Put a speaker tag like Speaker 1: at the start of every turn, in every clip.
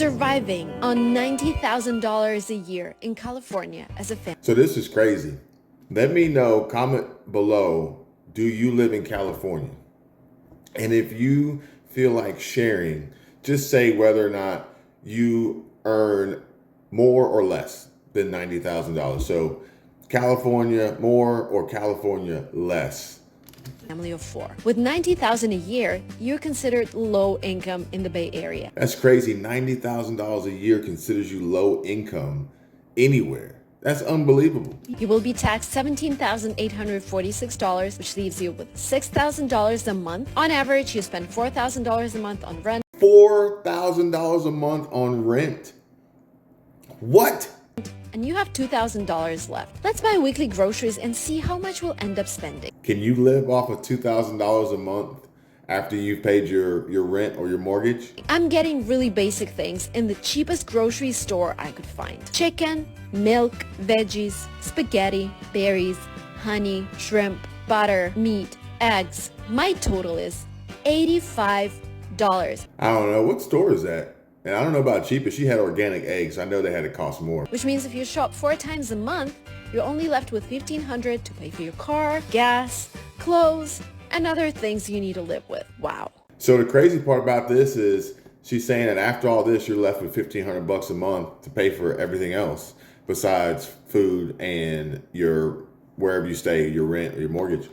Speaker 1: surviving on $90,000 a year in California as a family.
Speaker 2: So this is crazy. Let me know, comment below, do you live in California? And if you feel like sharing, just say whether or not you earn more or less than $90,000. So California more or California less.
Speaker 1: Family of 4. With $90,000 a year, you're considered low income in the Bay Area.
Speaker 2: That's crazy. $90,000 a year considers you low income anywhere. That's unbelievable.
Speaker 1: You will be taxed $17,846, which leaves you with $6,000 a month. On average, you spend $4,000 a month on rent.
Speaker 2: $4,000 a month on rent. What?
Speaker 1: And you have $2,000 left. Let's buy weekly groceries and see how much we'll end up spending.
Speaker 2: Can you live off of $2,000 a month after you've paid your rent or your mortgage?
Speaker 1: I'm getting really basic things in the cheapest grocery store I could find. Chicken, milk, veggies, spaghetti, berries, honey, shrimp, butter, meat, eggs. My total is $85.
Speaker 2: I don't know. What store is that? And I don't know about cheapest. She had organic eggs. I know they had to cost more.
Speaker 1: Which means if you shop 4 times a month, you're only left with $1,500 to pay for your car, gas, clothes, and other things you need to live with. Wow.
Speaker 2: So the crazy part about this is she's saying that after all this, you're left with $1,500 a month to pay for everything else besides food and your wherever you stay, your rent or your mortgage.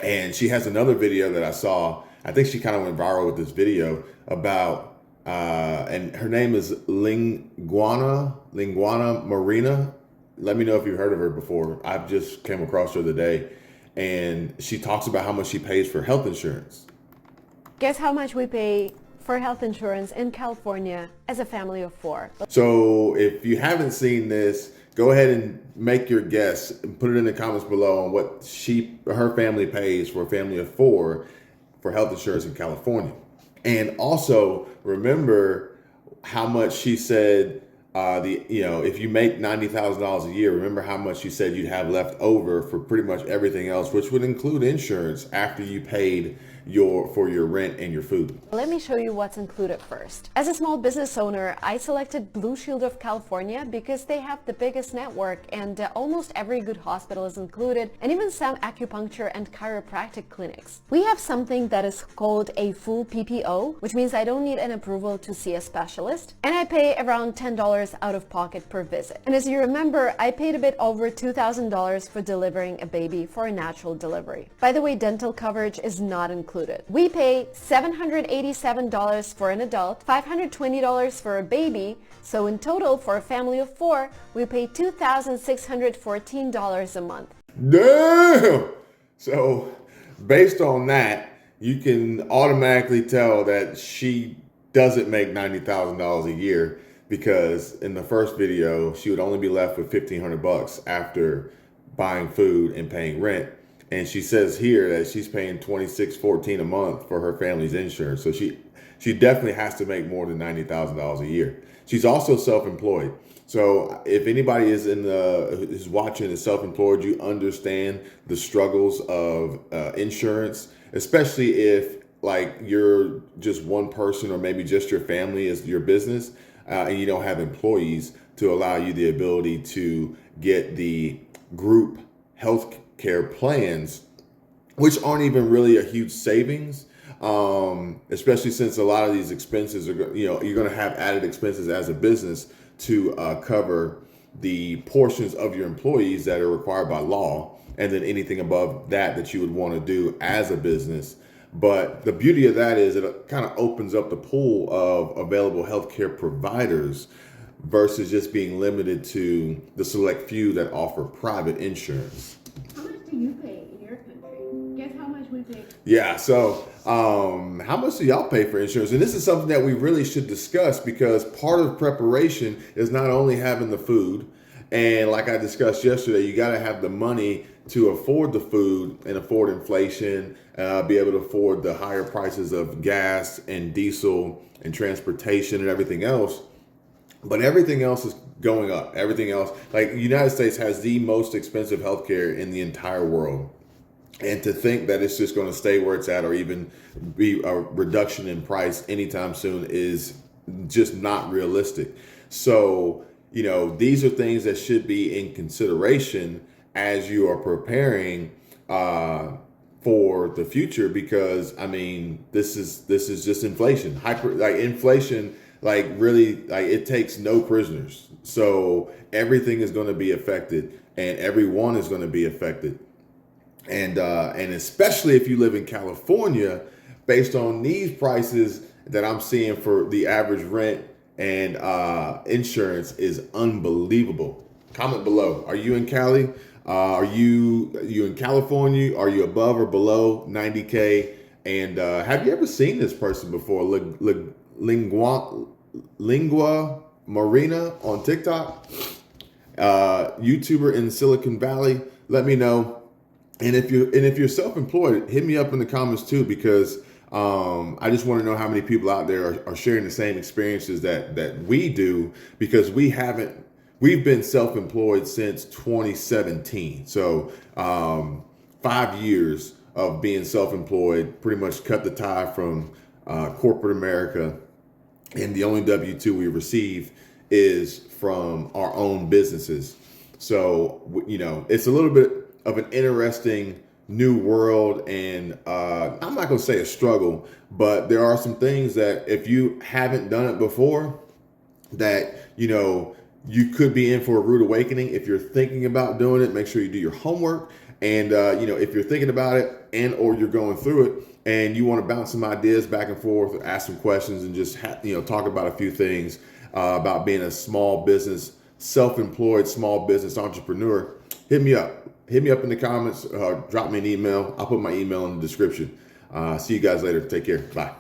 Speaker 2: And she has another video that I saw. I think she kind of went viral with this video about and her name is Linguana Marina. Let me know if you've heard of her before. I've just came across her the other day, and she talks about how much she pays for health insurance.
Speaker 1: Guess how much we pay for health insurance in California as a family of 4.
Speaker 2: So if you haven't seen this, go ahead and make your guess and put it in the comments below on what her family pays for a family of 4 for health insurance in California. And also remember how much she said if you make $90,000 a year, remember how much you said you'd have left over for pretty much everything else, which would include insurance after you paid for your rent and your food.
Speaker 1: Let me show you what's included first. As a small business owner, I selected Blue Shield of California because they have the biggest network and almost every good hospital is included, and even some acupuncture and chiropractic clinics. We have something that is called a full PPO, which means I don't need an approval to see a specialist, and I pay around $10 out of pocket per visit. And as you remember, I paid a bit over $2,000 for delivering a baby for a natural delivery. By the way, dental coverage is not included. We pay $787 for an adult, $520 for a baby, so in total for a family of 4, we pay $2,614 a month.
Speaker 2: Damn! So based on that, you can automatically tell that she doesn't make $90,000 a year, because in the first video, she would only be left with $1,500 after buying food and paying rent. And she says here that she's paying $26.14 a month for her family's insurance. So she definitely has to make more than $90,000 a year. She's also self-employed. So if anybody is watching is self-employed, you understand the struggles of insurance, especially if like you're just one person or maybe just your family is your business and you don't have employees to allow you the ability to get the group health care plans, which aren't even really a huge savings, especially since a lot of these expenses are, you're going to have added expenses as a business to cover the portions of your employees that are required by law, and then anything above that you would want to do as a business. But the beauty of that is it kind of opens up the pool of available healthcare providers versus just being limited to the select few that offer private insurance.
Speaker 3: How much do you pay in your country? Guess how much we pay?
Speaker 2: Yeah, so how much do y'all pay for insurance? And this is something that we really should discuss, because part of preparation is not only having the food, and like I discussed yesterday, you got to have the money to afford the food and afford inflation, be able to afford the higher prices of gas and diesel and transportation and everything else. But everything else is going up. Everything else, like the United States has the most expensive healthcare in the entire world. And to think that it's just going to stay where it's at or even be a reduction in price anytime soon is just not realistic. So, these are things that should be in consideration as you are preparing for the future, because this is just inflation. Inflation, really, it takes no prisoners. So everything is going to be affected, and everyone is going to be affected. And especially if you live in California, based on these prices that I'm seeing for the average rent and insurance is unbelievable. Comment below. Are you in Cali? Are you in California? Are you above or below 90K? And have you ever seen this person before? Lingua Marina on TikTok, YouTuber in Silicon Valley. Let me know. And if you're self-employed, hit me up in the comments too, because I just want to know how many people out there are sharing the same experiences that we do, because we've been self-employed since 2017. So 5 years of being self-employed, pretty much cut the tie from corporate America. And the only W-2 we receive is from our own businesses. So, it's a little bit of an interesting new world, and I'm not going to say a struggle, but there are some things that if you haven't done it before, that you could be in for a rude awakening. If you're thinking about doing it, make sure you do your homework. And if you're thinking about it and or you're going through it and you want to bounce some ideas back and forth, ask some questions, and just talk about a few things about being a small business, self-employed small business entrepreneur, hit me up. Hit me up in the comments, drop me an email. I'll put my email in the description. See you guys later. Take care. Bye.